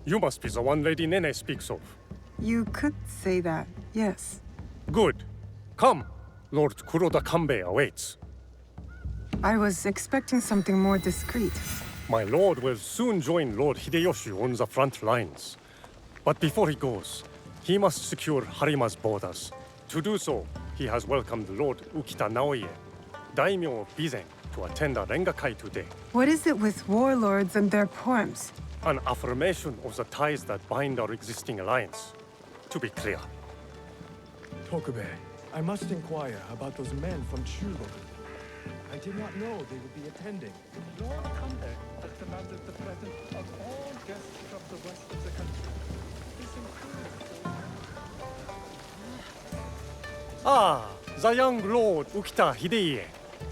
You must be the one Lady Nene speaks of. You could say that, yes. Good. Come. Lord Kuroda Kanbei awaits. I was expecting something more discreet. My lord will soon join Lord Hideyoshi on the front lines. But before he goes, he must secure Harima's borders. To do so, he has welcomed Lord Ukita Naoie, daimyo of Bizen, to attend a Rengakai today. What is it with warlords and their poems? An affirmation of the ties that bind our existing alliance. To be clear. Tokube, I must inquire about those men from Chugo. I did not know they would be attending. Lord Kanbei has commanded the presence of all guests from the west of the country. This includes... Ah, the young Lord Ukita Hideye.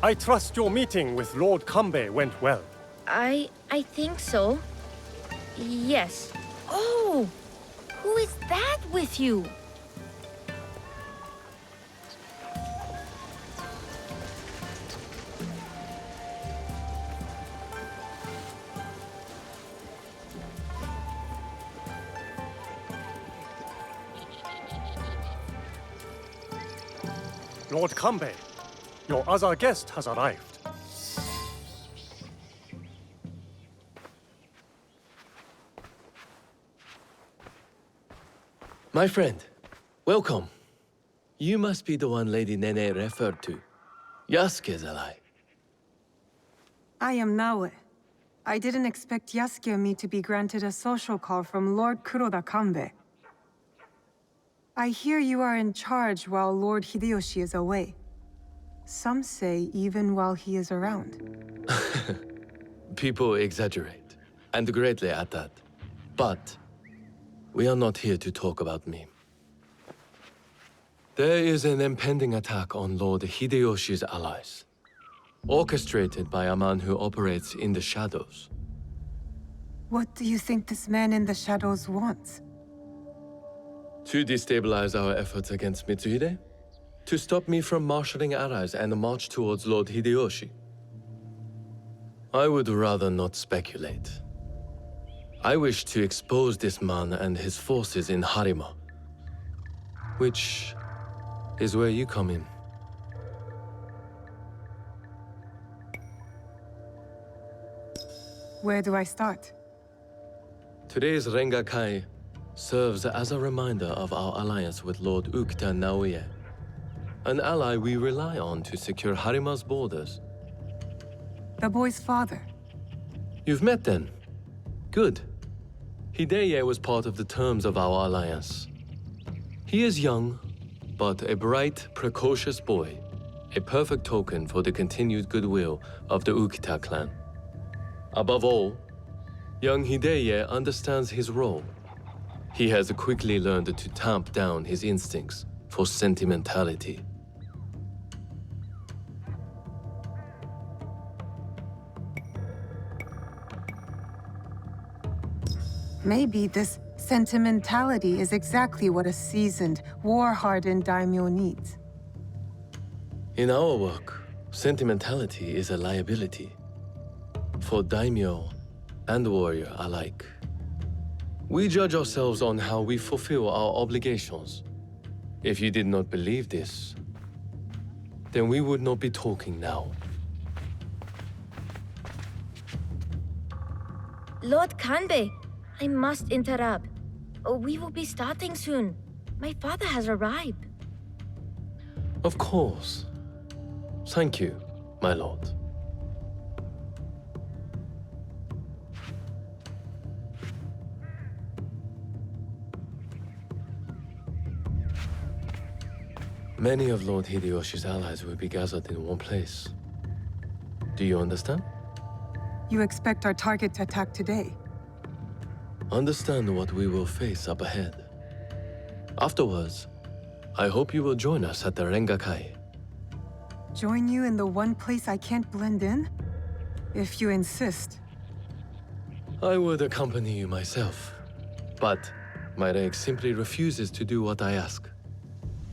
I trust your meeting with Lord Kanbei went well. I think so. Yes. Oh! Who is that with you? Lord Kanbei, your other guest has arrived. My friend, welcome. You must be the one Lady Nene referred to. Yasuke's ally. I am Naoe. I didn't expect Yasuke and me to be granted a social call from Lord Kuroda Kanbei. I hear you are in charge while Lord Hideyoshi is away. Some say even while he is around. People exaggerate, and greatly at that. But we are not here to talk about me. There is an impending attack on Lord Hideyoshi's allies, orchestrated by a man who operates in the shadows. What do you think this man in the shadows wants? To destabilize our efforts against Mitsuhide? To stop me from marshalling allies and march towards Lord Hideyoshi? I would rather not speculate. I wish to expose this man and his forces in Harima, which is where you come in. Where do I start? Today's Rengakai serves as a reminder of our alliance with Lord Ukita Naoie, an ally we rely on to secure Harima's borders. The boy's father. You've met then? Good. Hideye was part of the terms of our alliance. He is young, but a bright, precocious boy, a perfect token for the continued goodwill of the Ukita clan. Above all, young Hideye understands his role. He has quickly learned to tamp down his instincts for sentimentality. Maybe this sentimentality is exactly what a seasoned, war-hardened daimyo needs. In our work, sentimentality is a liability for daimyo and warrior alike. We judge ourselves on how we fulfill our obligations. If you did not believe this, then we would not be talking now. Lord Kanbei, I must interrupt. We will be starting soon. My father has arrived. Of course. Thank you, my lord. Many of Lord Hideyoshi's allies will be gathered in one place. Do you understand? You expect our target to attack today? Understand what we will face up ahead. Afterwards, I hope you will join us at the Rengakai. Join you in the one place I can't blend in? If you insist. I would accompany you myself, but my reg simply refuses to do what I ask.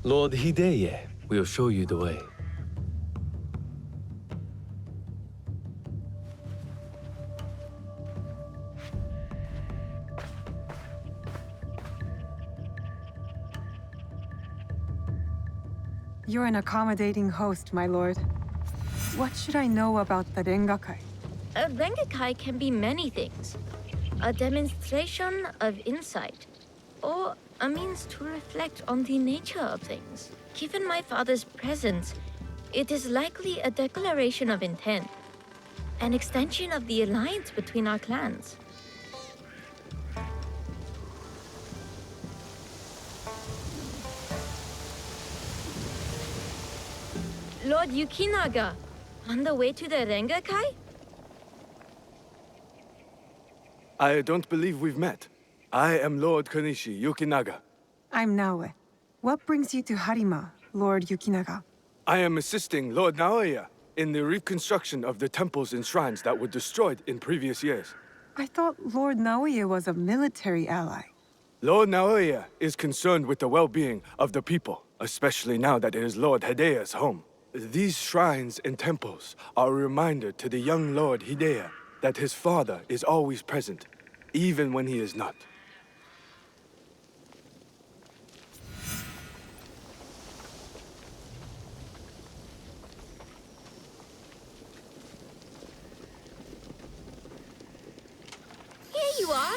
Lord Hideye will show you the way. You're an accommodating host, my lord. What should I know about the Rengakai? A Rengakai can be many things. A demonstration of insight, or a means to reflect on the nature of things. Given my father's presence, it is likely a declaration of intent, an extension of the alliance between our clans. Lord Yukinaga, on the way to the Rengakai? I don't believe we've met. I am Lord Konishi Yukinaga. I'm Naoe. What brings you to Harima, Lord Yukinaga? I am assisting Lord Naoie in the reconstruction of the temples and shrines that were destroyed in previous years. I thought Lord Naoie was a military ally. Lord Naoie is concerned with the well-being of the people, especially now that it is Lord Hidea's home. These shrines and temples are a reminder to the young Lord Hidea that his father is always present, even when he is not. Here you are!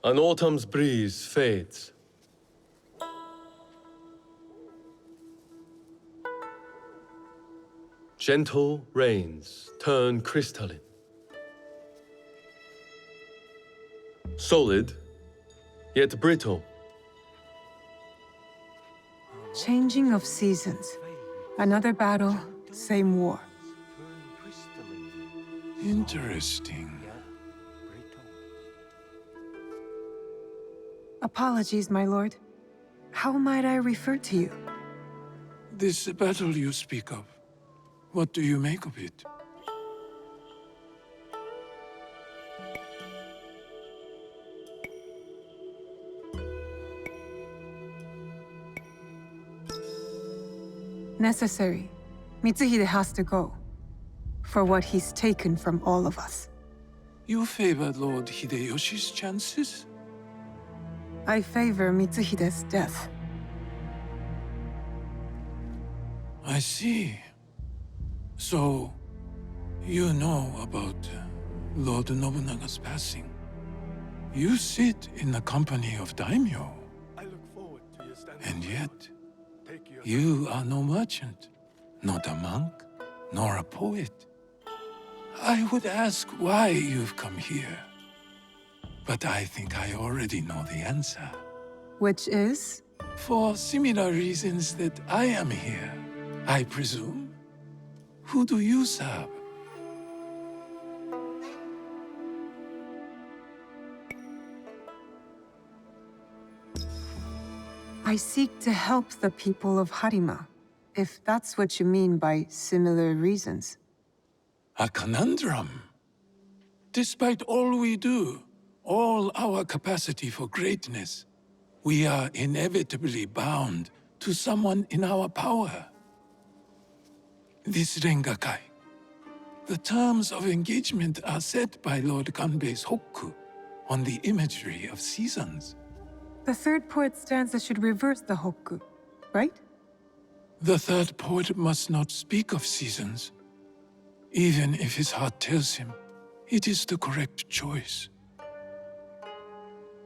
An autumn's breeze fades. Gentle rains turn crystalline. Solid, yet brittle. Changing of seasons. Another battle, same war. Interesting. Apologies, my lord. How might I refer to you? This battle you speak of, what do you make of it? Necessary. Mitsuhide has to go. For what he's taken from all of us. You favor Lord Hideyoshi's chances? I favor Mitsuhide's death. I see. So, you know about Lord Nobunaga's passing. You sit in the company of daimyo, I look forward to your standing. and yet, Take your you are no merchant, not a monk, nor a poet. I would ask why you've come here, but I think I already know the answer. Which is? For similar reasons that I am here, I presume. Who do you serve? I seek to help the people of Harima, if that's what you mean by similar reasons. A conundrum. Despite all we do, all our capacity for greatness, we are inevitably bound to someone in our power. This Rengakai. The terms of engagement are set by Lord Kanbei's hokku on the imagery of seasons. The third poet stanza should reverse the hokku, right? The third poet must not speak of seasons. Even if his heart tells him, it is the correct choice.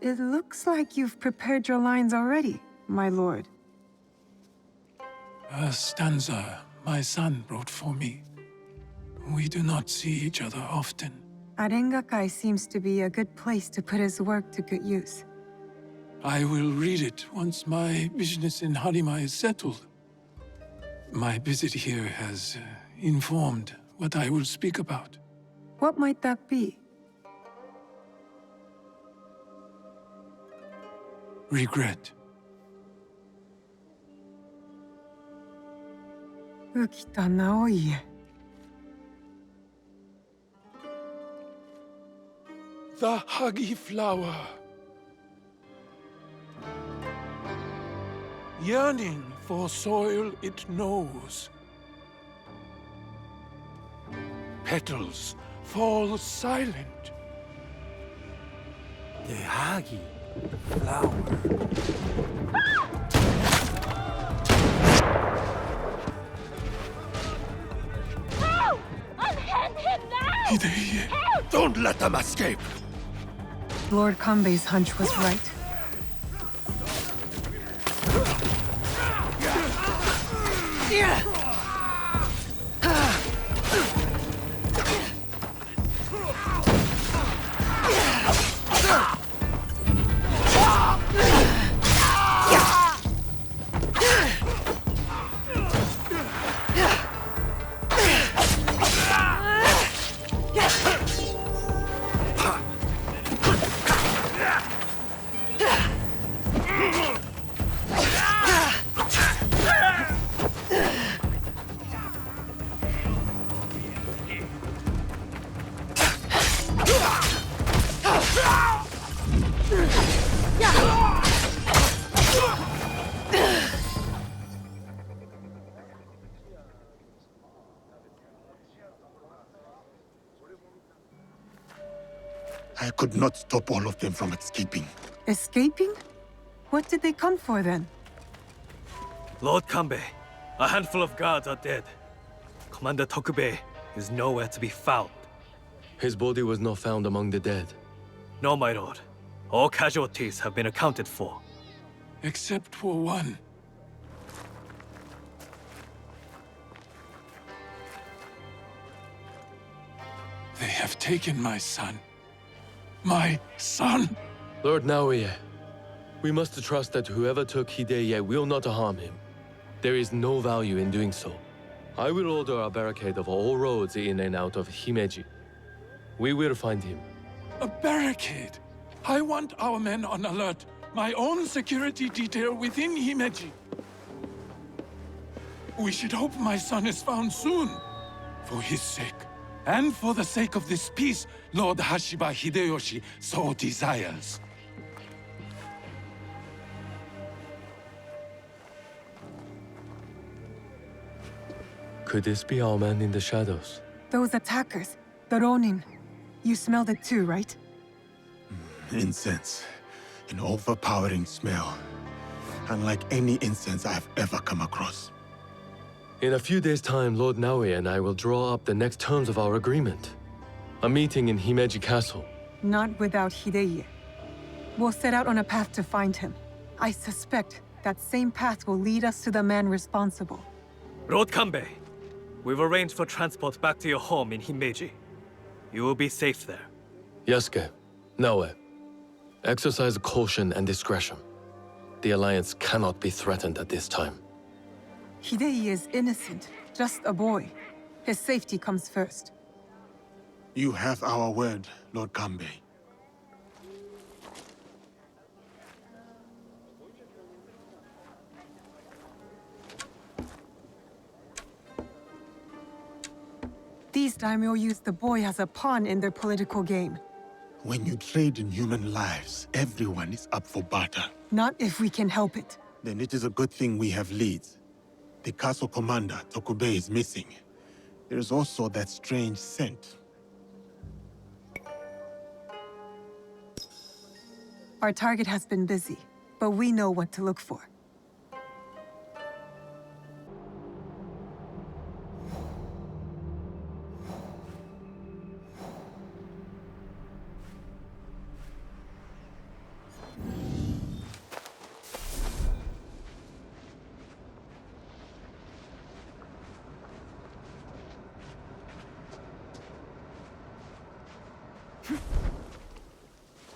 It looks like you've prepared your lines already, my lord. A stanza my son wrote for me. We do not see each other often. A Rengakai seems to be a good place to put his work to good use. I will read it once my business in Harima is settled. My visit here has informed what I will speak about. What might that be? Regret. Ukita Naoie. The huggy flower. Yearning for soil it knows. Petals fall silent. Dehagi. Flower. Unhand him now! Hideye! Don't let them escape! Lord Kanbei's hunch was right. I could not stop all of them from escaping. Escaping? What did they come for then? Lord Kanbei, a handful of guards are dead. Commander Tokubei is nowhere to be found. His body was not found among the dead. No, my lord. All casualties have been accounted for. Except for one. They have taken my son. My son! Lord Naoie, we must trust that whoever took Hideye will not harm him. There is no value in doing so. I will order a barricade of all roads in and out of Himeji. We will find him. A barricade! I want our men on alert. My own security detail within Himeji. We should hope my son is found soon. For his sake. And for the sake of this peace, Lord Hashiba Hideyoshi so desires. Could this be our man in the shadows? Those attackers, the Ronin. You smelled it too, right? Incense. An overpowering smell. Unlike any incense I've ever come across. In a few days' time, Lord Naoie and I will draw up the next terms of our agreement. A meeting in Himeji Castle. Not without Hideye. We'll set out on a path to find him. I suspect that same path will lead us to the man responsible. Lord Kanbei, we've arranged for transport back to your home in Himeji. You will be safe there. Yasuke, Naoe, exercise caution and discretion. The Alliance cannot be threatened at this time. Hideye is innocent, just a boy. His safety comes first. You have our word, Lord Kanbei. These daimyo use the boy as a pawn in their political game. When you trade in human lives, everyone is up for barter. Not if we can help it. Then it is a good thing we have leads. The castle commander, Tokubei, is missing. There is also that strange scent. Our target has been busy, but we know what to look for.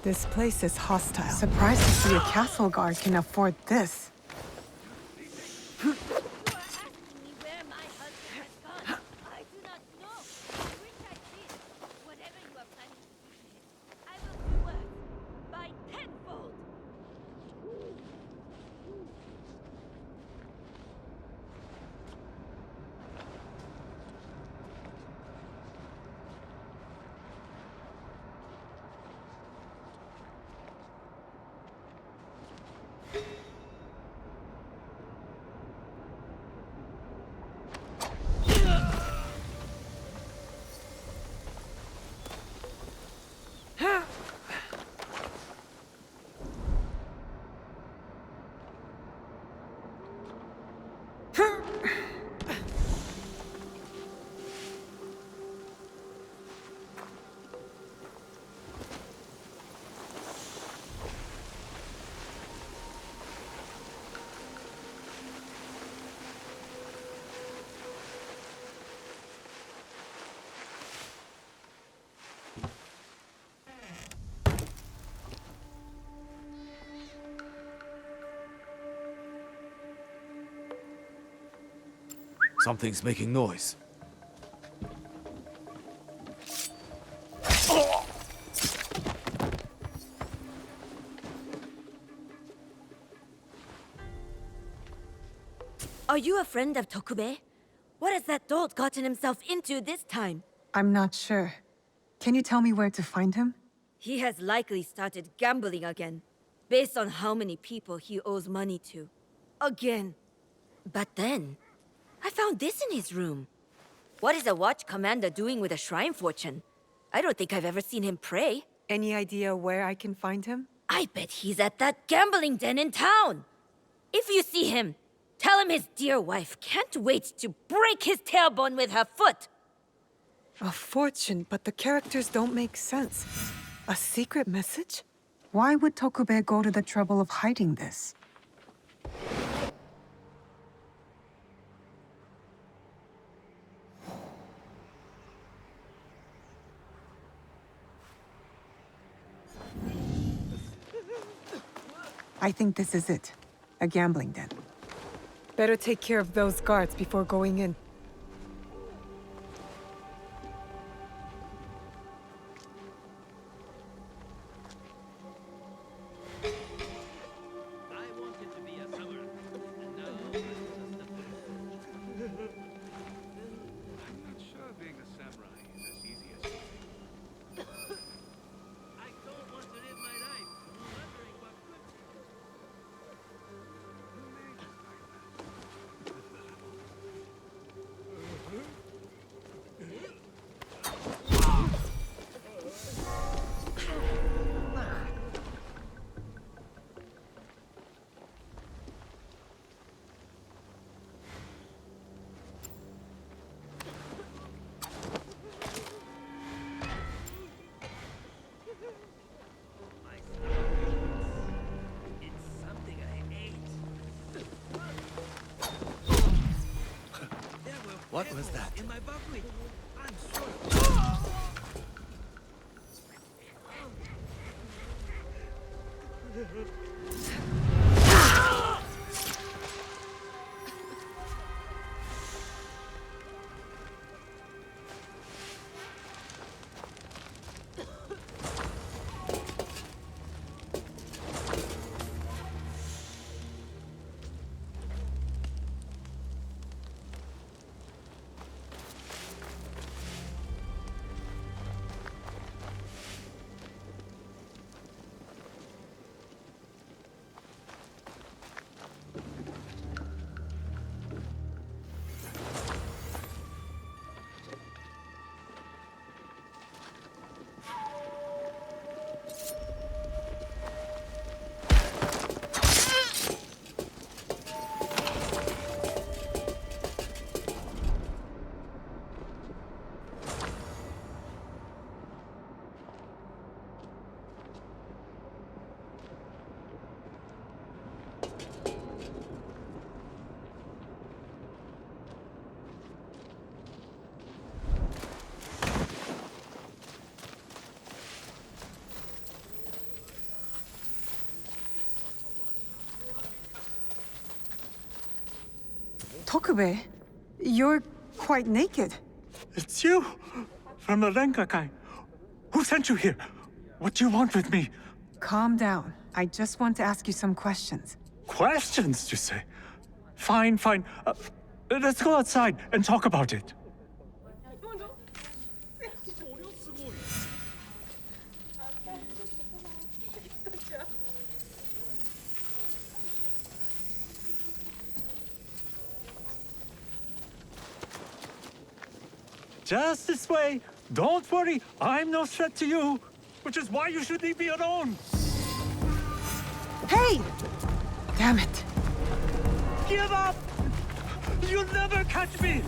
This place is hostile. Surprised to see a castle guard can afford this. Something's making noise. Are you a friend of Tokube? What has that dolt gotten himself into this time? I'm not sure. Can you tell me where to find him? He has likely started gambling again, based on how many people he owes money to. Again. But then, I found this in his room. What is a watch commander doing with a shrine fortune? I don't think I've ever seen him pray. Any idea where I can find him? I bet he's at that gambling den in town. If you see him, tell him his dear wife can't wait to break his tailbone with her foot. A fortune, but the characters don't make sense. A secret message? Why would Tokube go to the trouble of hiding this? I think this is it. A gambling den. Better take care of those guards before going in. What was that? In my buckwheat. I'm sure. Tokube, you're quite naked. It's you! From the Rengakai. Who sent you here? What do you want with me? Calm down. I just want to ask you some questions. Questions, you say? Fine, fine. Let's go outside and talk about it. Just this way. Don't worry, I'm no threat to you. Which is why you should leave me alone. Hey! Damn it. Give up! You'll never catch me!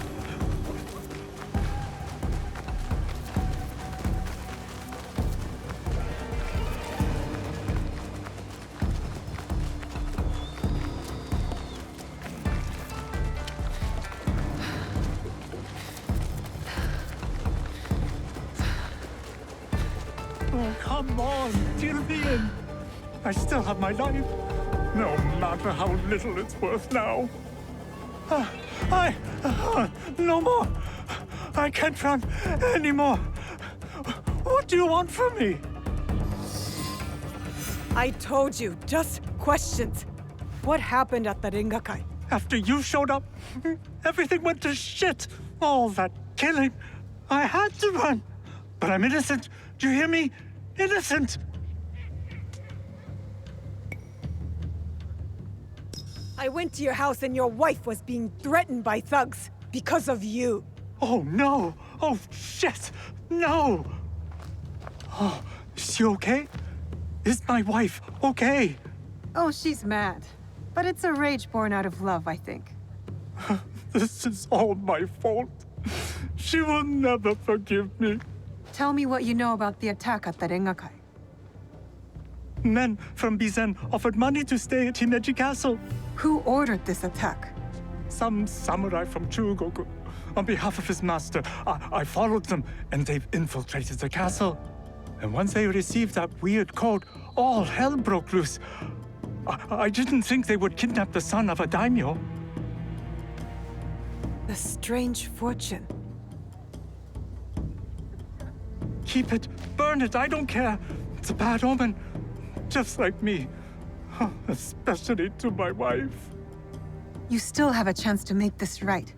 Oh, come on, deal me in. I still have my life, no matter how little it's worth now. No more. I can't run anymore. What do you want from me? I told you, just questions. What happened at the Rengakai? After you showed up, everything went to shit. All that killing. I had to run. But I'm innocent. Do you hear me? Innocent. I went to your house and your wife was being threatened by thugs because of you. Oh, no. Oh, shit. No. Oh, is she okay? Is my wife okay? Oh, she's mad. But it's a rage born out of love, I think. This is all my fault. She will never forgive me. Tell me what you know about the attack at the Rengakai. Men from Bizen offered money to stay at Himeji Castle. Who ordered this attack? Some samurai from Chugoku. On behalf of his master, I followed them, and they've infiltrated the castle. And once they received that weird code, all hell broke loose. I didn't think they would kidnap the son of a daimyo. The strange fortune. Keep it, burn it, I don't care. It's a bad omen, just like me. Especially to my wife. You still have a chance to make this right.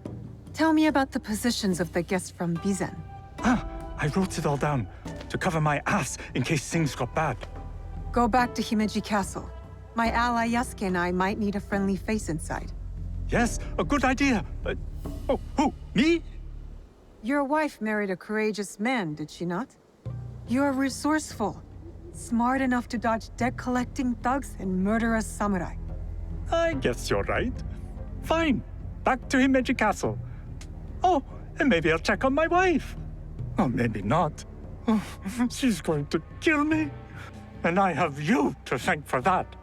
Tell me about the positions of the guests from Bizen. I wrote it all down to cover my ass in case things got bad. Go back to Himeji Castle. My ally Yasuke and I might need a friendly face inside. Yes, a good idea. Oh, who? Me? Your wife married a courageous man, did she not? You're resourceful. Smart enough to dodge debt-collecting thugs and murderous samurai. I guess you're right. Fine. Back to Himeji Castle. Oh, and maybe I'll check on my wife. Or maybe not. Oh, she's going to kill me. And I have you to thank for that.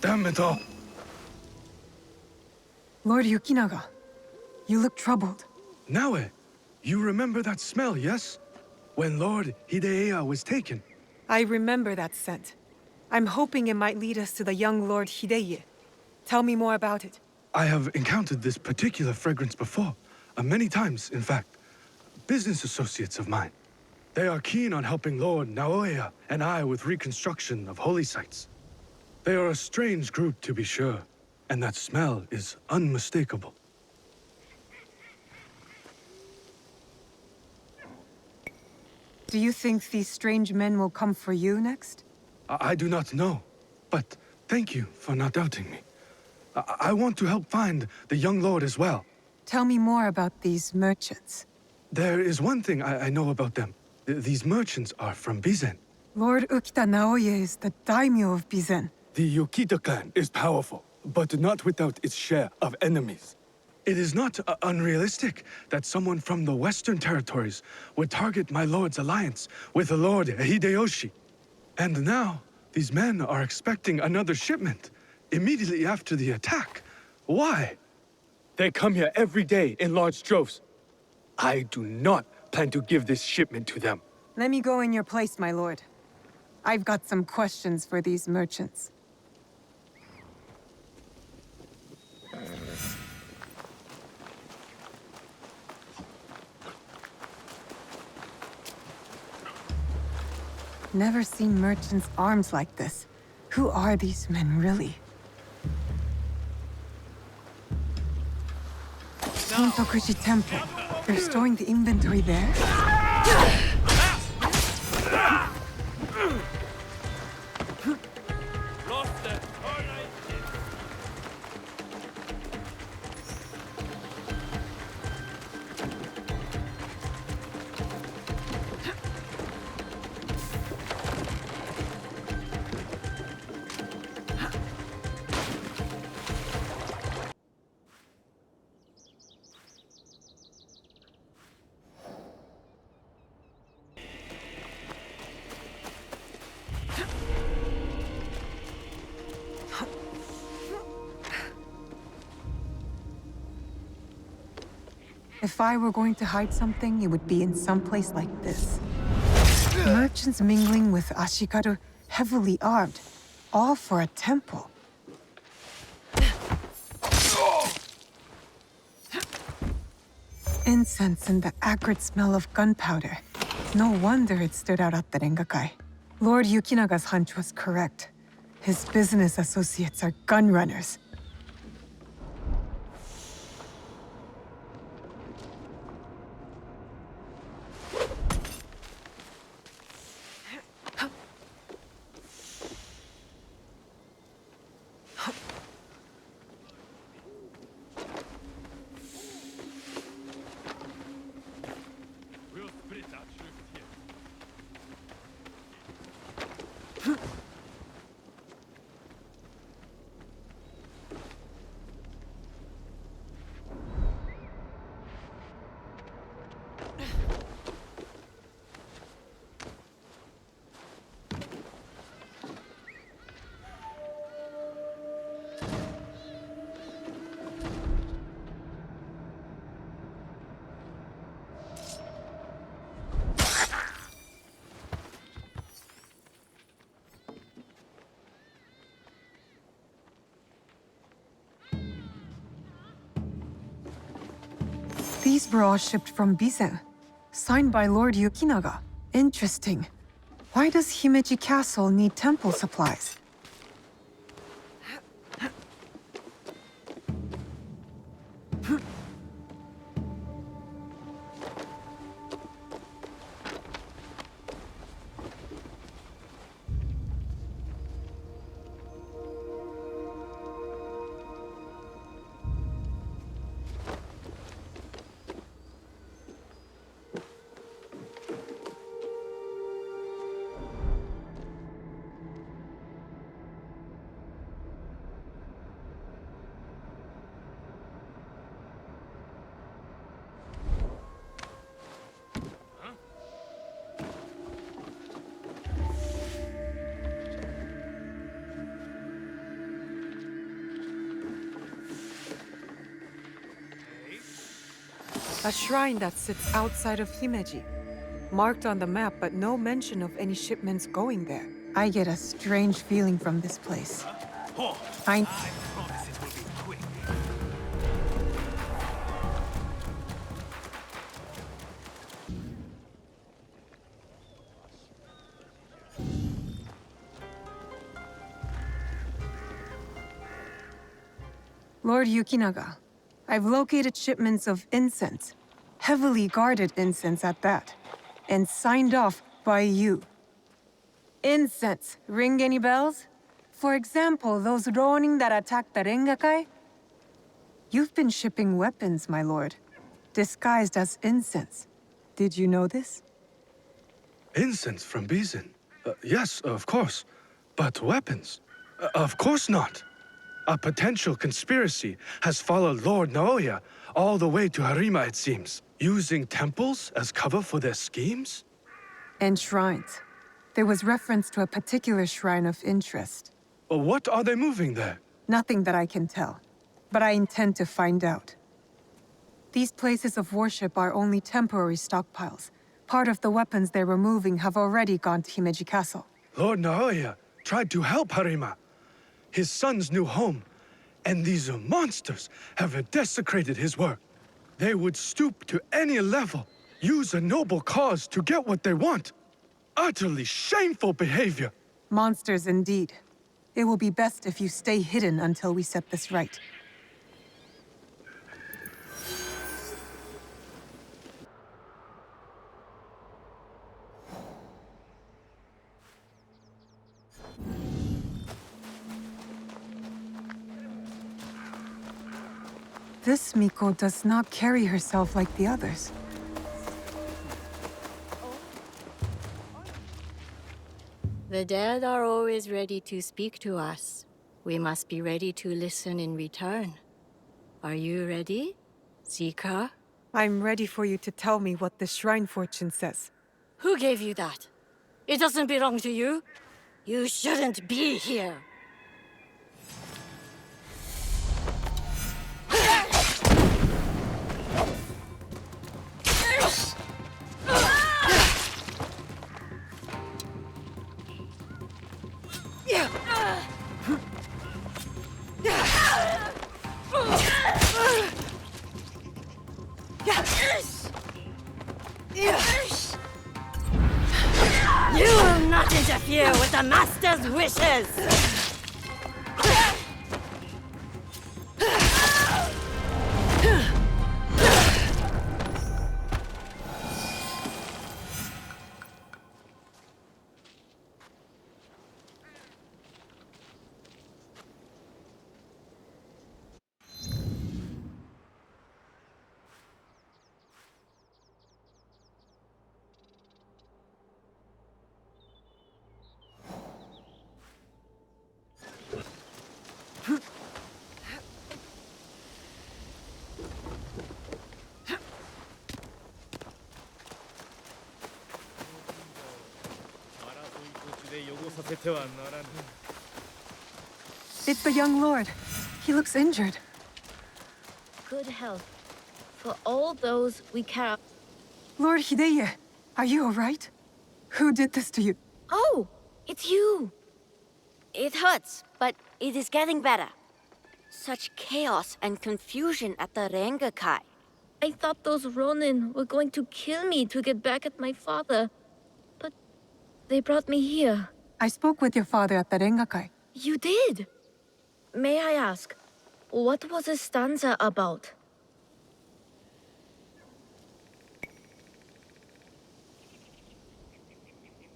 Damn it all. Lord Yukinaga, you look troubled. Naoe, you remember that smell, yes? When Lord Hideya was taken. I remember that scent. I'm hoping it might lead us to the young Lord Hideye. Tell me more about it. I have encountered this particular fragrance before. Many times, in fact. Business associates of mine. They are keen on helping Lord Naoie and I with reconstruction of holy sites. They are a strange group, to be sure, and that smell is unmistakable. Do you think these strange men will come for you next? I do not know, but thank you for not doubting me. I want to help find the young lord as well. Tell me more about these merchants. There is one thing I know about them. These merchants are from Bizen. Lord Ukita Naoie is the daimyo of Bizen. The Ukita clan is powerful, but not without its share of enemies. It is not unrealistic that someone from the Western territories would target my lord's alliance with the Lord Hideyoshi. And now, these men are expecting another shipment immediately after the attack. Why? They come here every day in large droves. I do not plan to give this shipment to them. Let me go in your place, my lord. I've got some questions for these merchants. Never seen merchants' arms like this. Who are these men, really? Sontokuji Temple. They're storing the inventory there? If I were going to hide something, it would be in some place like this. Merchants mingling with ashikaru, heavily armed, all for a temple. Incense and the acrid smell of gunpowder. No wonder it stood out at the Rengakai. Lord Yukinaga's hunch was correct. His business associates are gun runners. These were all shipped from Bizen, signed by Lord Yukinaga. Interesting. Why does Himeji Castle need temple supplies? A shrine that sits outside of Himeji. Marked on the map, but no mention of any shipments going there. I get a strange feeling from this place. I promise it will be quick. Lord Yukinaga, I've located shipments of incense, heavily guarded incense at that, and signed off by you. Incense, ring any bells? For example, those Ronin that attacked the Rengakai? You've been shipping weapons, my lord, disguised as incense. Did you know this? Incense from Bizen? Yes, of course. But weapons? Of course not. A potential conspiracy has followed Lord Naoie all the way to Harima, it seems. Using temples as cover for their schemes? And shrines. There was reference to a particular shrine of interest. What are they moving there? Nothing that I can tell, but I intend to find out. These places of worship are only temporary stockpiles. Part of the weapons they're removing have already gone to Himeji Castle. Lord Naoie tried to help Harima, his son's new home, and these monsters have desecrated his work. They would stoop to any level, use a noble cause to get what they want. Utterly shameful behavior. Monsters indeed. It will be best if you stay hidden until we set this right. This Miko does not carry herself like the others. The dead are always ready to speak to us. We must be ready to listen in return. Are you ready, Zika? I'm ready for you to tell me what the shrine fortune says. Who gave you that? It doesn't belong to you. You shouldn't be here. You will not interfere with the Master's wishes! It's the young lord. He looks injured. Good health. For all those we care. Lord Hideye, are you all right? Who did this to you? Oh, it's you! It hurts, but it is getting better. Such chaos and confusion at the Rengakai. I thought those Ronin were going to kill me to get back at my father. But they brought me here. I spoke with your father at the Rengakai. You did? May I ask, what was a stanza about?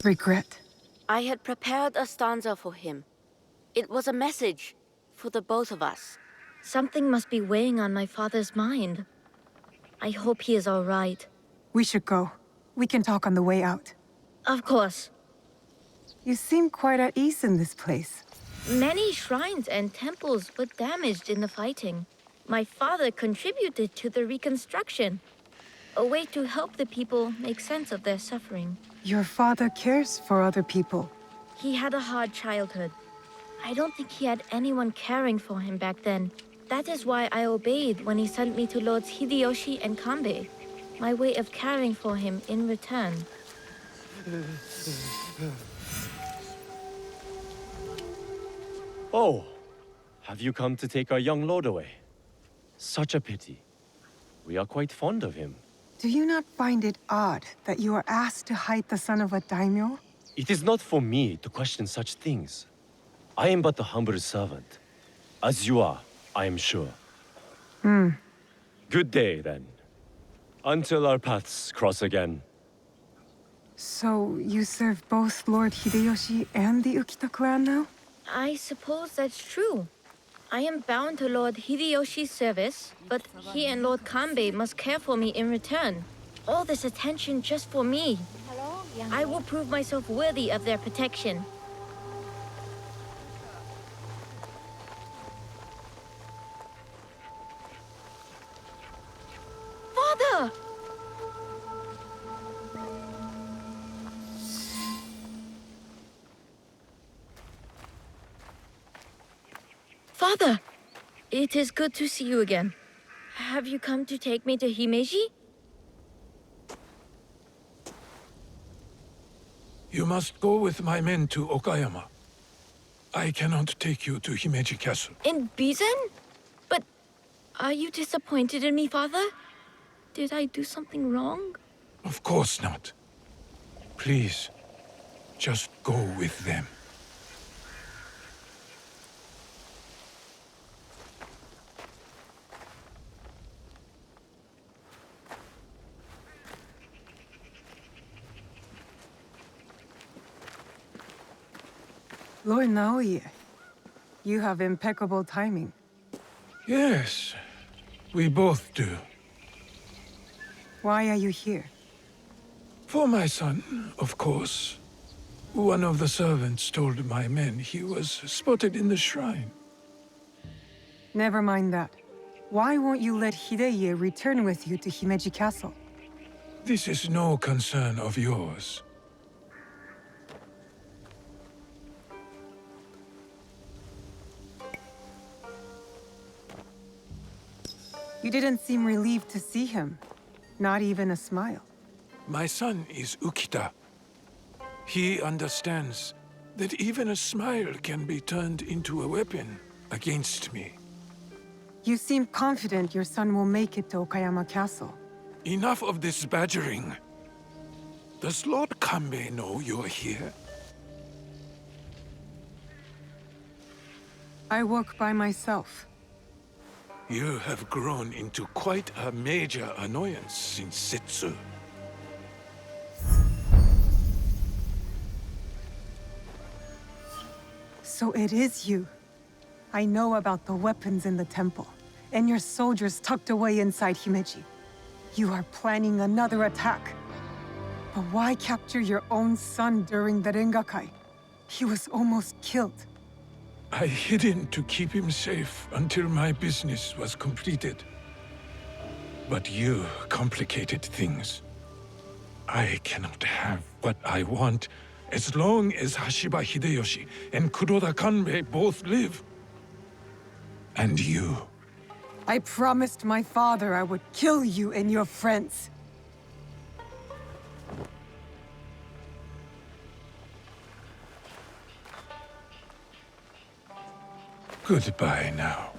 Regret. I had prepared a stanza for him. It was a message for the both of us. Something must be weighing on my father's mind. I hope he is all right. We should go. We can talk on the way out. Of course. You seem quite at ease in this place. Many shrines and temples were damaged in the fighting. My father contributed to the reconstruction. A way to help the people make sense of their suffering. Your father cares for other people. He had a hard childhood. I don't think he had anyone caring for him back then. That is why I obeyed when he sent me to Lords Hideyoshi and Kanbei. My way of caring for him in return. Oh, have you come to take our young lord away? Such a pity. We are quite fond of him. Do you not find it odd that you are asked to hide the son of a daimyo? It is not for me to question such things. I am but a humble servant. As you are, I am sure. Good day, then. Until our paths cross again. So, you serve both Lord Hideyoshi and the Ukita clan now? I suppose that's true. I am bound to Lord Hideyoshi's service, but he and Lord Kanbei must care for me in return. All this attention just for me. I will prove myself worthy of their protection. Father! Father! It is good to see you again. Have you come to take me to Himeji? You must go with my men to Okayama. I cannot take you to Himeji Castle. In Bizen? But are you disappointed in me, Father? Did I do something wrong? Of course not. Please, just go with them. Lord Naoie, you have impeccable timing. Yes, we both do. Why are you here? For my son, of course. One of the servants told my men he was spotted in the shrine. Never mind that. Why won't you let Hideye return with you to Himeji Castle? This is no concern of yours. You didn't seem relieved to see him. Not even a smile. My son is Ukita. He understands that even a smile can be turned into a weapon against me. You seem confident your son will make it to Okayama Castle. Enough of this badgering. Does Lord Kanbei know you're here? I work by myself. You have grown into quite a major annoyance since Setsu. So it is you. I know about the weapons in the temple, and your soldiers tucked away inside Himeji. You are planning another attack. But why capture your own son during the Rengakai? He was almost killed. I hid him to keep him safe until my business was completed. But you complicated things. I cannot have what I want as long as Hashiba Hideyoshi and Kuroda Kanbei both live. And you. I promised my father I would kill you and your friends. Goodbye now.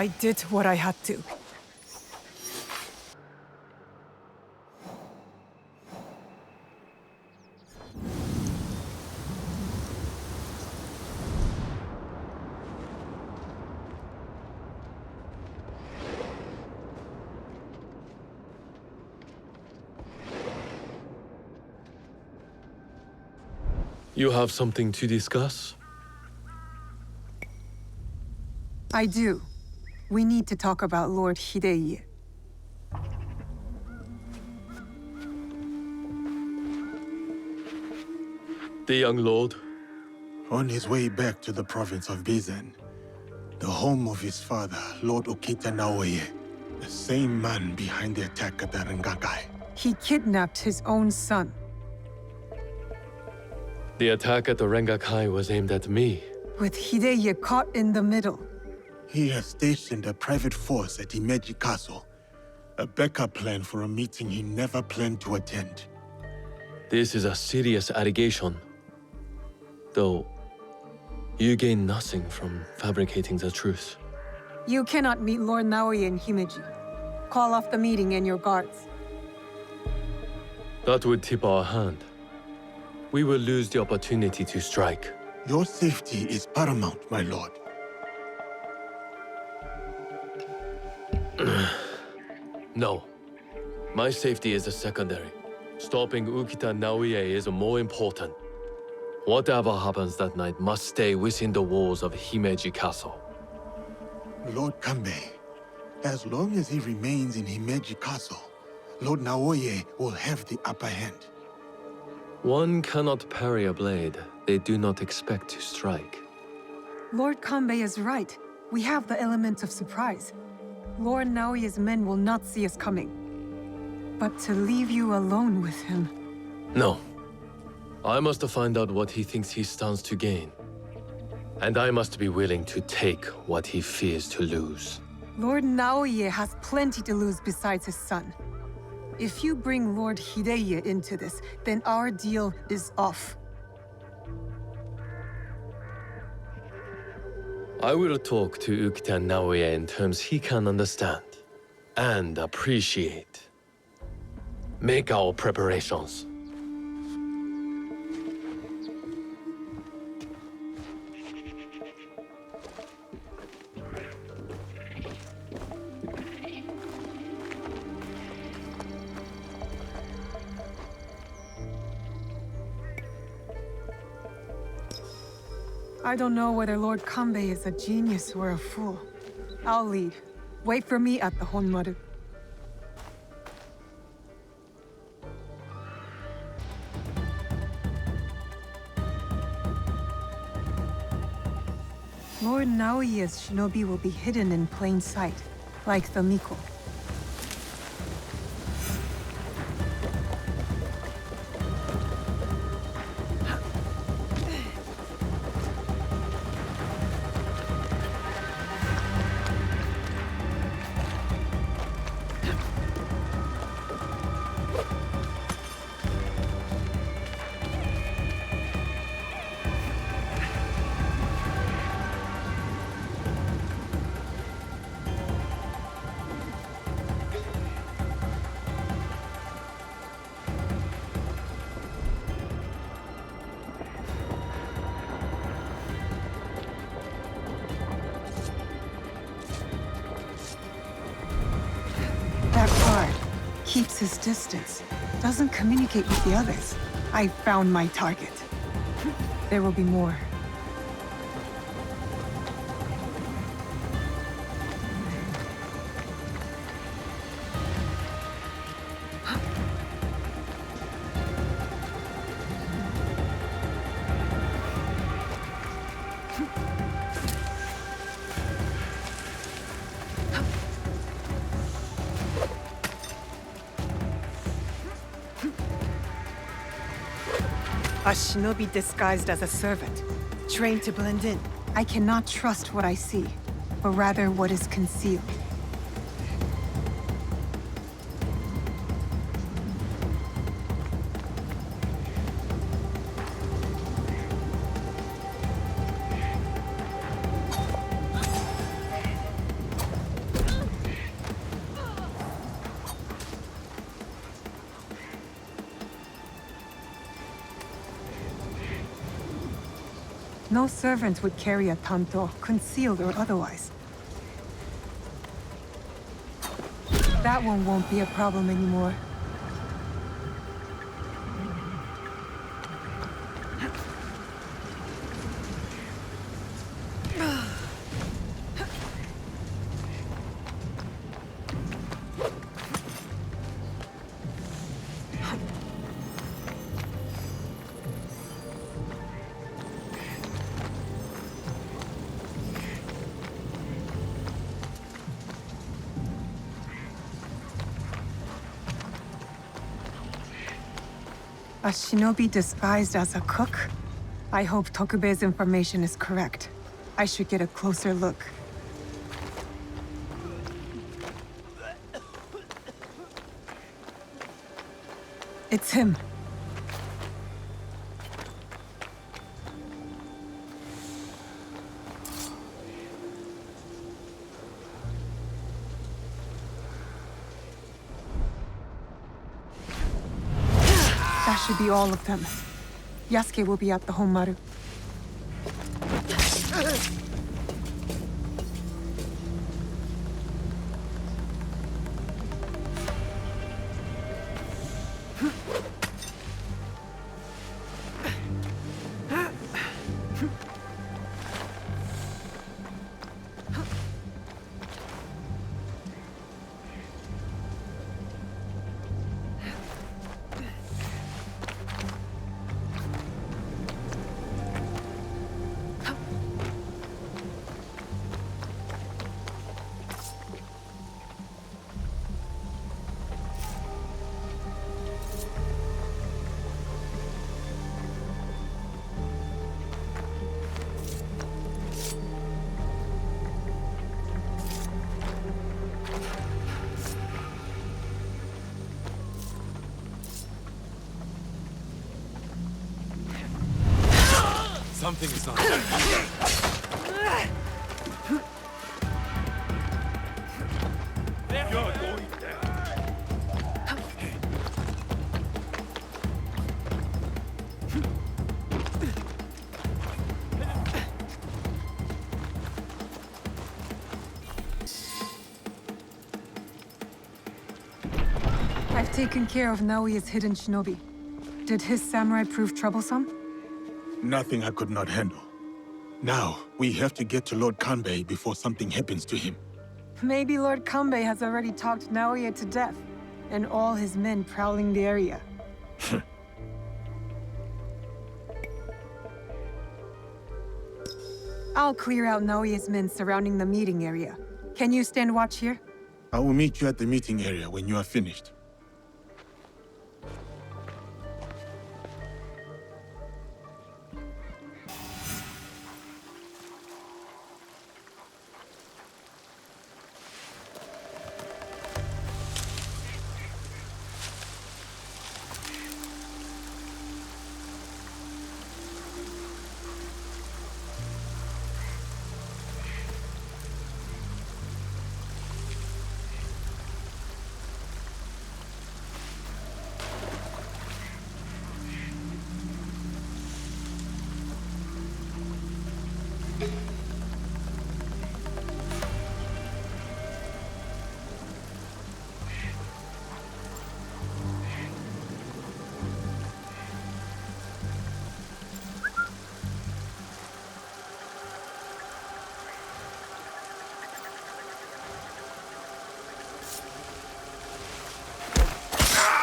I did what I had to. You have something to discuss? I do. We need to talk about Lord Hidei. The young lord? On his way back to the province of Bizen, the home of his father, Lord Ukita Naoie, the same man behind the attack at the Rengakai. He kidnapped his own son. The attack at the Rengakai was aimed at me. With Hidei caught in the middle. He has stationed a private force at Himeji Castle, a backup plan for a meeting he never planned to attend. This is a serious allegation. Though, you gain nothing from fabricating the truth. You cannot meet Lord Naoie in Himeji. Call off the meeting and your guards. That would tip our hand. We will lose the opportunity to strike. Your safety is paramount, my lord. No. My safety is a secondary. Stopping Ukita Naoie is more important. Whatever happens that night must stay within the walls of Himeji Castle. Lord Kanbei, as long as he remains in Himeji Castle, Lord Naoie will have the upper hand. One cannot parry a blade they do not expect to strike. Lord Kanbei is right. We have the element of surprise. Lord Naoie's men will not see us coming. But to leave you alone with him... No. I must find out what he thinks he stands to gain. And I must be willing to take what he fears to lose. Lord Naoie has plenty to lose besides his son. If you bring Lord Hideye into this, then our deal is off. I will talk to Ukita and Naoie in terms he can understand and appreciate. Make our preparations. I don't know whether Lord Kanbei is a genius or a fool. I'll leave. Wait for me at the Honmaru. Lord Naoie's shinobi will be hidden in plain sight, like the Miko. That guard keeps his distance, doesn't communicate with the others. I found my target. There will be more. A shinobi disguised as a servant, trained to blend in. I cannot trust what I see, but rather what is concealed. No servant would carry a tanto, concealed or otherwise. That one won't be a problem anymore. A shinobi disguised as a cook? I hope Tokube's information is correct. I should get a closer look. It's him. That should be all of them. Yasuke will be at the Honmaru. Something is not right. You're going there. I've taken care of Naoie's hidden shinobi. Did his samurai prove troublesome? Nothing I could not handle. Now, we have to get to Lord Kanbei before something happens to him. Maybe Lord Kanbei has already talked Naoie to death, and all his men prowling the area. I'll clear out Naoie's men surrounding the meeting area. Can you stand watch here? I will meet you at the meeting area when you are finished.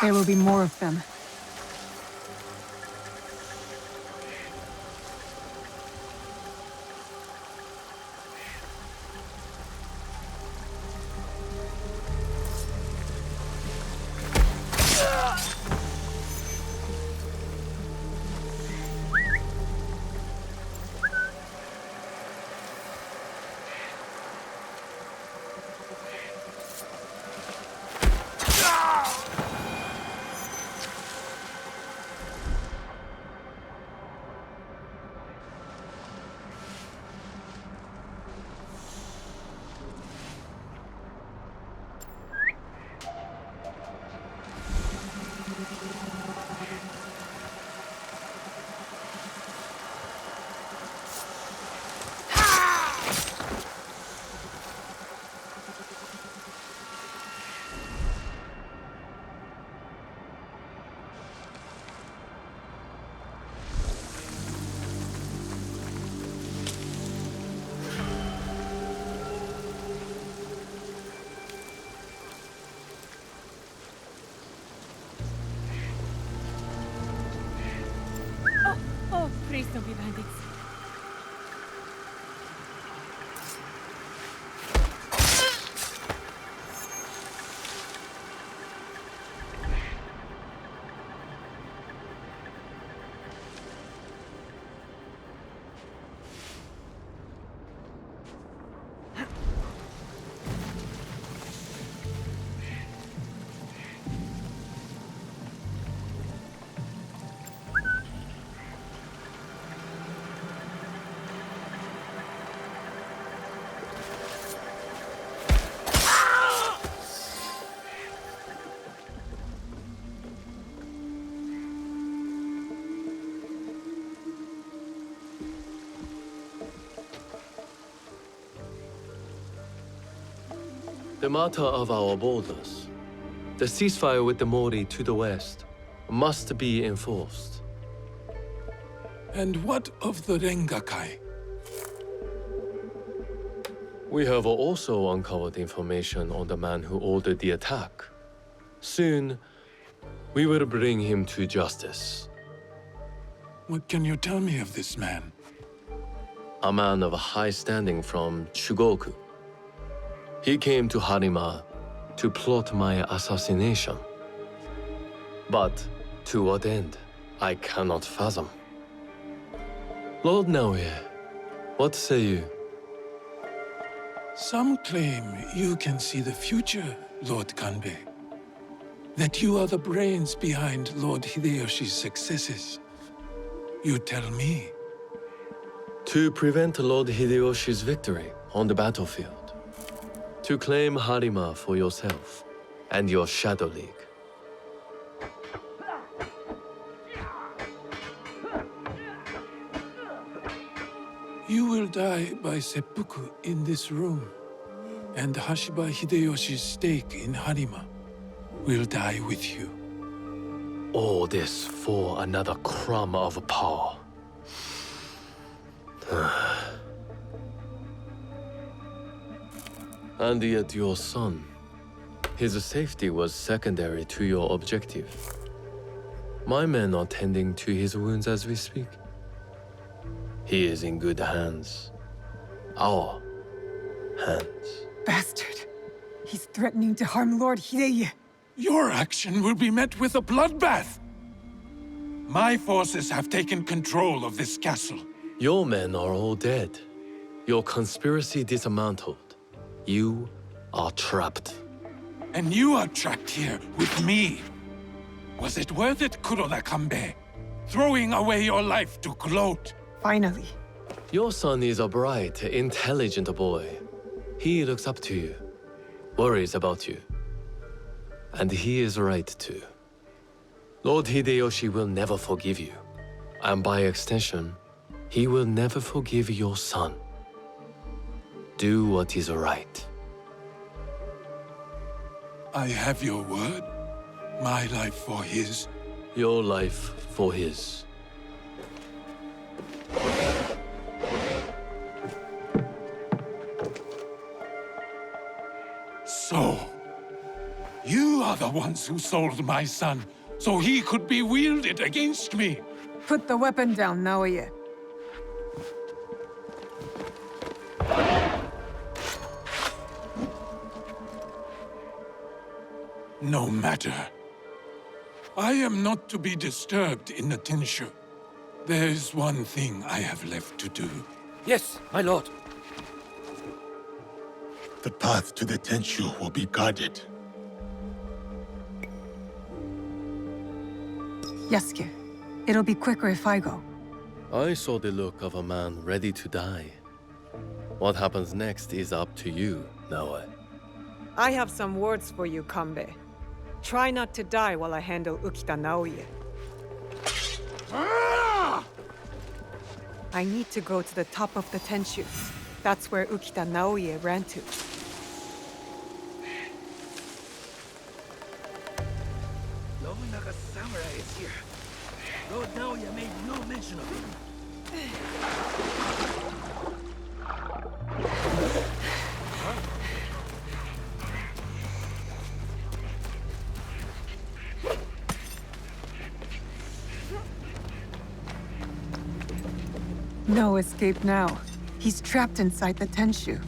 There will be more of them. Oh, please don't be bandits. The matter of our borders, the ceasefire with the Mori to the west, must be enforced. And what of the Rengakai? We have also uncovered information on the man who ordered the attack. Soon, we will bring him to justice. What can you tell me of this man? A man of high standing from Chugoku. He came to Harima to plot my assassination. But to what end, I cannot fathom. Lord Naoie, what say you? Some claim you can see the future, Lord Kanbei. That you are the brains behind Lord Hideyoshi's successes. You tell me. To prevent Lord Hideyoshi's victory on the battlefield. To claim Harima for yourself and your Shadow League. You will die by seppuku in this room, and Hashiba Hideyoshi's stake in Harima will die with you. All this for another crumb of power. And yet your son, his safety was secondary to your objective. My men are tending to his wounds as we speak. He is in good hands. Our hands. Bastard. He's threatening to harm Lord Hideye. Your action will be met with a bloodbath! My forces have taken control of this castle. Your men are all dead. Your conspiracy dismantled. You are trapped. And you are trapped here with me. Was it worth it, Kuroda Kanbei? Throwing away your life to gloat? Finally. Your son is a bright, intelligent boy. He looks up to you, worries about you. And he is right too. Lord Hideyoshi will never forgive you. And by extension, he will never forgive your son. Do what is right. I have your word. My life for his. Your life for his. So, you are the ones who sold my son, so he could be wielded against me. Put the weapon down, Naoie. No matter. I am not to be disturbed in the Tenshu. There is one thing I have left to do. Yes, my lord. The path to the Tenshu will be guarded. Yasuke, it'll be quicker if I go. I saw the look of a man ready to die. What happens next is up to you, Naoe. I have some words for you, Kanbei. Try not to die while I handle Ukita Naoie. I need to go to the top of the Tenshu. That's where Ukita Naoie ran to. Nobunaga Samurai is here. Lord Naoie made no mention of him. No escape now. He's trapped inside the Tenshu.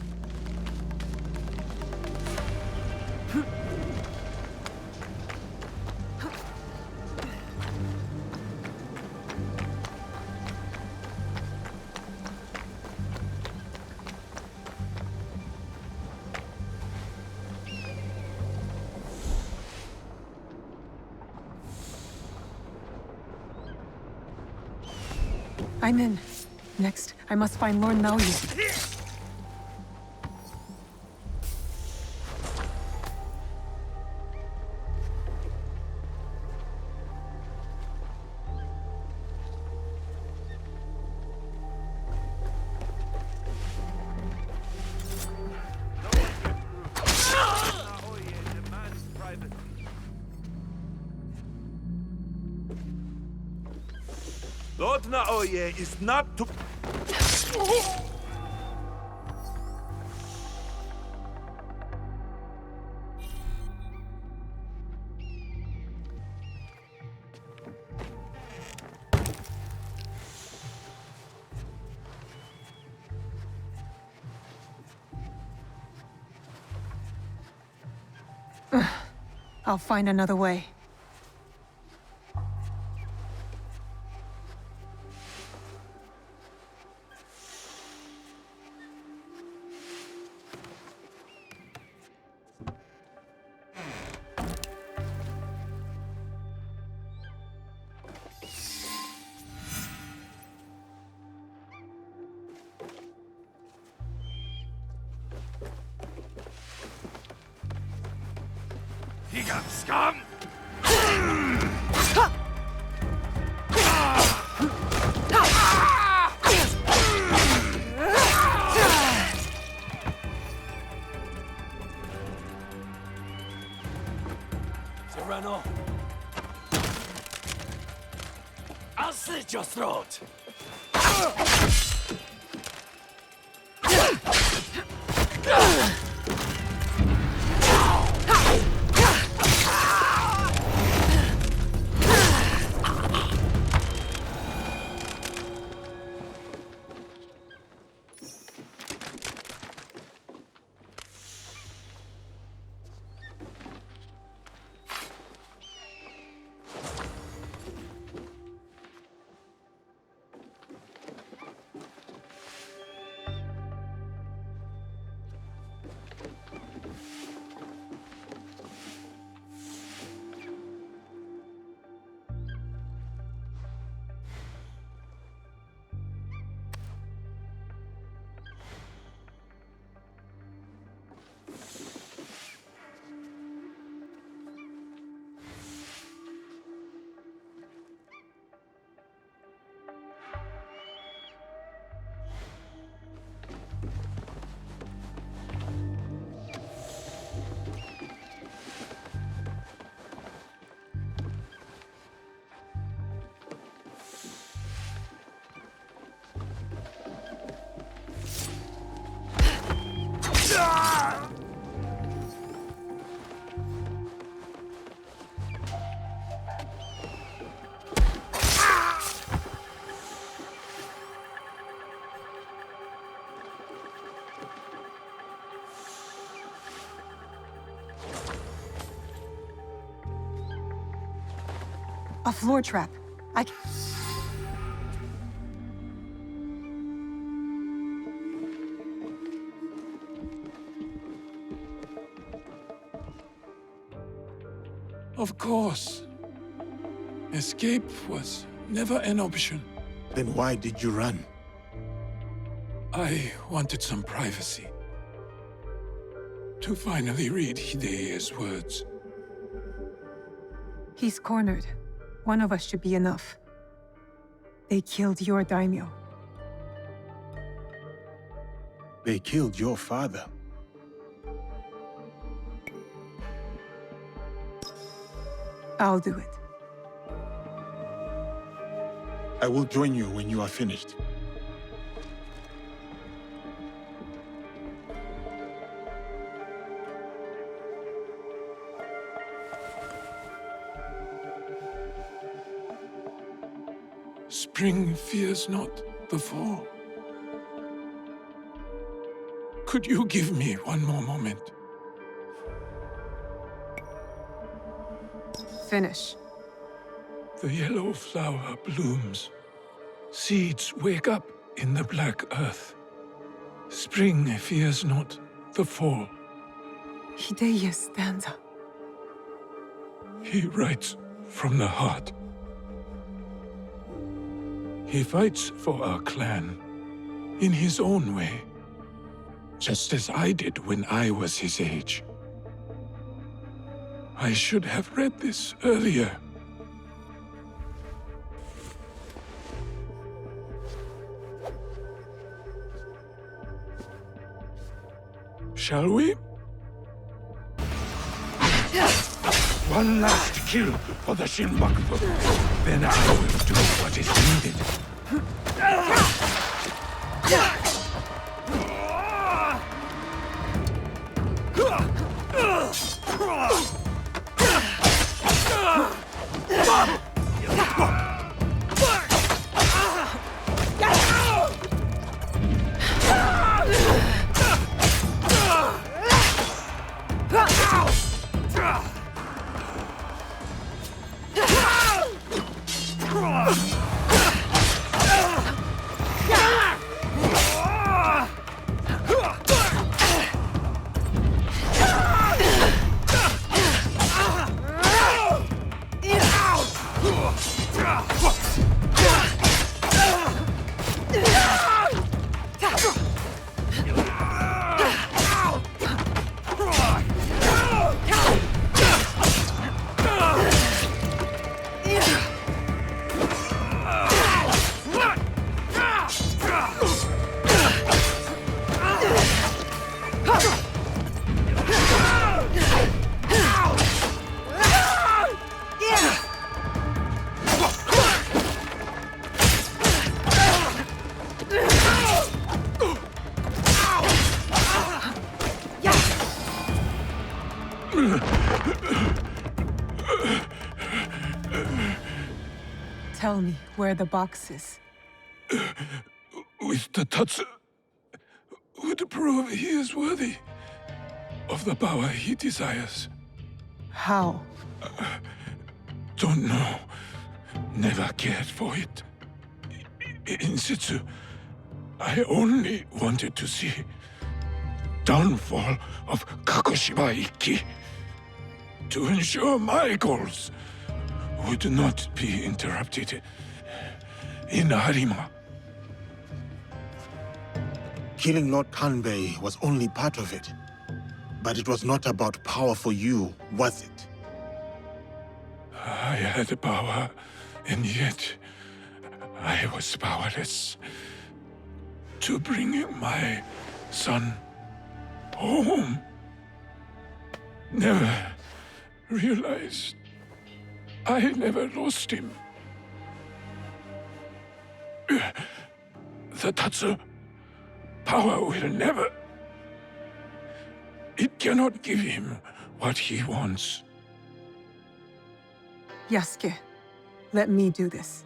I'm in. Next, I must find Lord Naoie. Lord Naoie is not to... I'll find another way. He got scum! Serrano! I'll slit your throat! A floor trap. Of course. Escape was never an option. Then why did you run? I wanted some privacy. To finally read Hideya's words. He's cornered. One of us should be enough. They killed your daimyo. They killed your father. I'll do it. I will join you when you are finished. Spring fears not the fall. Could you give me one more moment? Finish. The yellow flower blooms. Seeds wake up in the black earth. Spring fears not the fall. Hideya's stanza. He writes from the heart. He fights for our clan in his own way, just as I did when I was his age. I should have read this earlier. Shall we? One last kill for the Shinbakufu. Then I will do what is needed. Tell me where the box is. With the Tatsu, would prove he is worthy of the power he desires. How? Don't know. Never cared for it. In situ, I only wanted to see downfall of Kakushiba Ikki to ensure my goals would not be interrupted in Harima. Killing Lord Kanbei was only part of it. But it was not about power for you, was it? I had power, and yet I was powerless to bring my son home. Never realized I never lost him. The Tatsu power will never... It cannot give him what he wants. Yasuke, let me do this.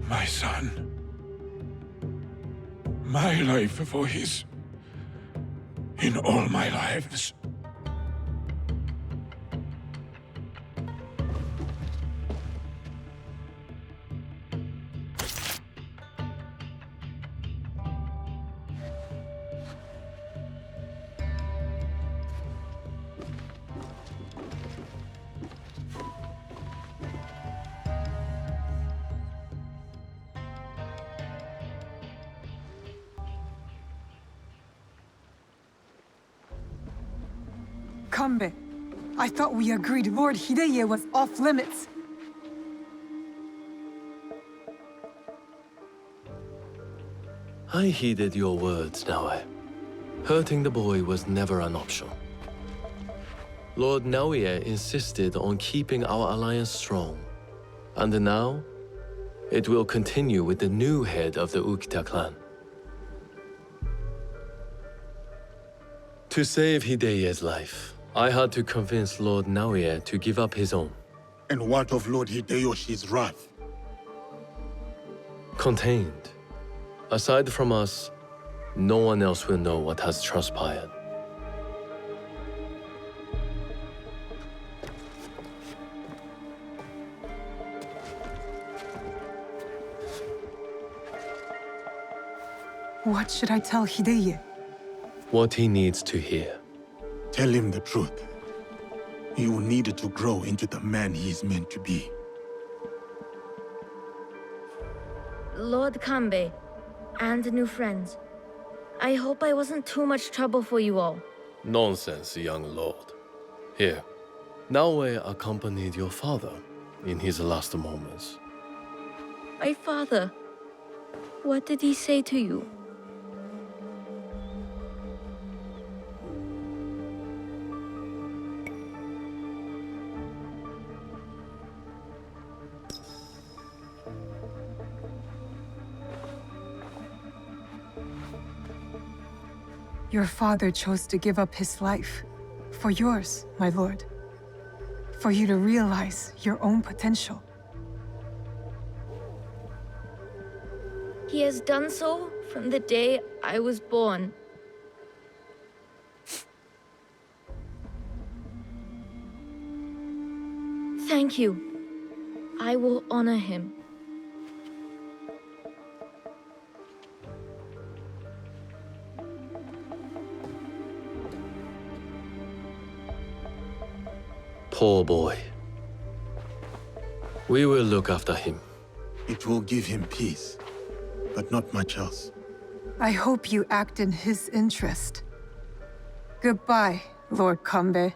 My son. My life for his. In all my lives. Kanbei, I thought we agreed Lord Hideye was off limits. I heeded your words, Naoe. Hurting the boy was never an option. Lord Naoie insisted on keeping our alliance strong. And now, it will continue with the new head of the Ukita clan. To save Hideye's life, I had to convince Lord Naoie to give up his own. And what of Lord Hideyoshi's wrath? Contained. Aside from us, no one else will know what has transpired. What should I tell Hideye? What he needs to hear. Tell him the truth. You needed to grow into the man he is meant to be. Lord Kanbei, and new friends. I hope I wasn't too much trouble for you all. Nonsense, young lord. Here, Naoe accompanied your father in his last moments. My father. What did he say to you? Your father chose to give up his life. For yours, my lord. For you to realize your own potential. He has done so from the day I was born. Thank you. I will honor him. Poor boy. We will look after him. It will give him peace, but not much else. I hope you act in his interest. Goodbye, Lord Kanbei.